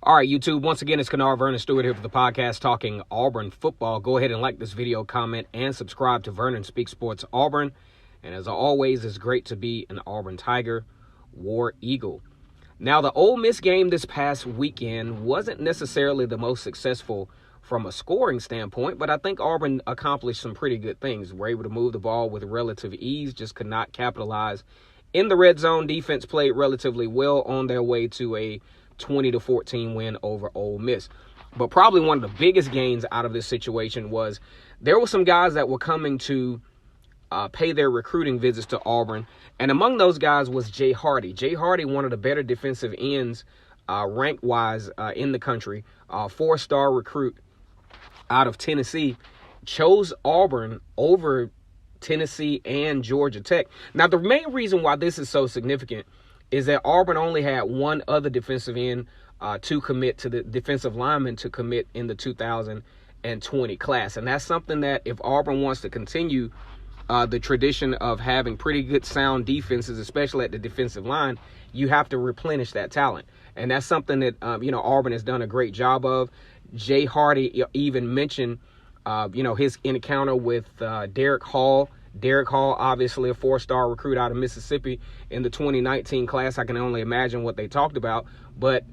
All right, YouTube, once again, it's Kennard Vernon Stewart here for the podcast talking Auburn football. Go ahead and like this video, comment, and subscribe to Vernon Speaks Sports Auburn. And as always, it's great to be an Auburn Tiger, War Eagle. Now, the Ole Miss game this past weekend wasn't necessarily the most successful from a scoring standpoint, but I think Auburn accomplished some pretty good things. We're able to move the ball with relative ease, just could not capitalize in the red zone. Defense played relatively well on their way to a 20-14 win over Ole Miss. But probably one of the biggest gains out of this situation was there were some guys that were coming to pay their recruiting visits to Auburn, and among those guys was Jay Hardy. Jay Hardy, one of the better defensive ends rank-wise in the country, four-star recruit out of Tennessee, chose Auburn over Tennessee and Georgia Tech. Now, the main reason why this is so significant is that Auburn only had one other defensive end to commit, to the defensive lineman to commit in the 2020 class. And that's something that if Auburn wants to continue the tradition of having pretty good sound defenses, especially at the defensive line, you have to replenish that talent. And that's something that, Auburn has done a great job of. Jay Hardy even mentioned, his encounter with Derek Hall. Derek Hall, obviously a four-star recruit out of Mississippi in the 2019 class. I can only imagine what they talked about. But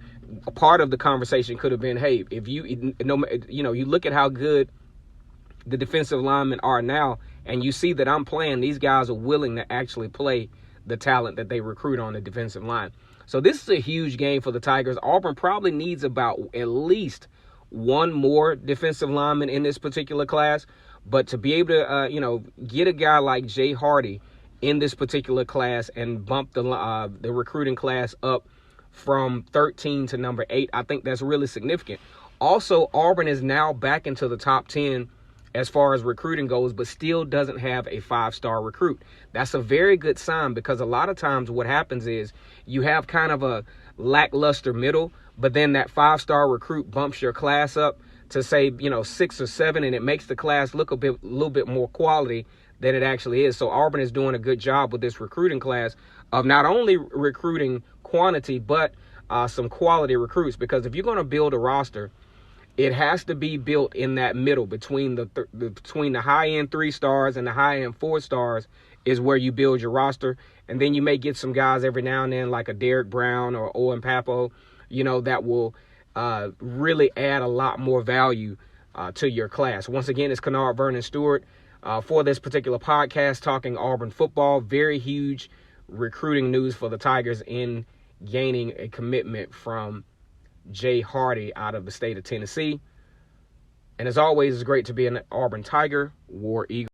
a part of the conversation could have been, hey, if you look at how good the defensive linemen are now, and you see that I'm playing, these guys are willing to actually play the talent that they recruit on the defensive line. So this is a huge game for the Tigers. Auburn probably needs about at least one more defensive lineman in this particular class. But to be able to, get a guy like Jay Hardy in this particular class and bump the recruiting class up from 13 to number 8, I think that's really significant. Also, Auburn is now back into the top 10 as far as recruiting goes, but still doesn't have a 5-star recruit. That's a very good sign, because a lot of times what happens is you have kind of a lackluster middle, but then that 5-star recruit bumps your class up to say, 6 or 7, and it makes the class look a little bit more quality than it actually is. So Auburn is doing a good job with this recruiting class of not only recruiting quantity, but some quality recruits. Because if you're going to build a roster, it has to be built in that middle between the high-end 3 stars and the high-end 4 stars is where you build your roster. And then you may get some guys every now and then like a Derek Brown or Owen Papo, that will really add a lot more value to your class. Once again, it's Kennard Vernon Stewart for this particular podcast talking Auburn football. Very huge recruiting news for the Tigers in gaining a commitment from Jay Hardy out of the state of Tennessee. And as always, it's great to be an Auburn Tiger, War Eagle.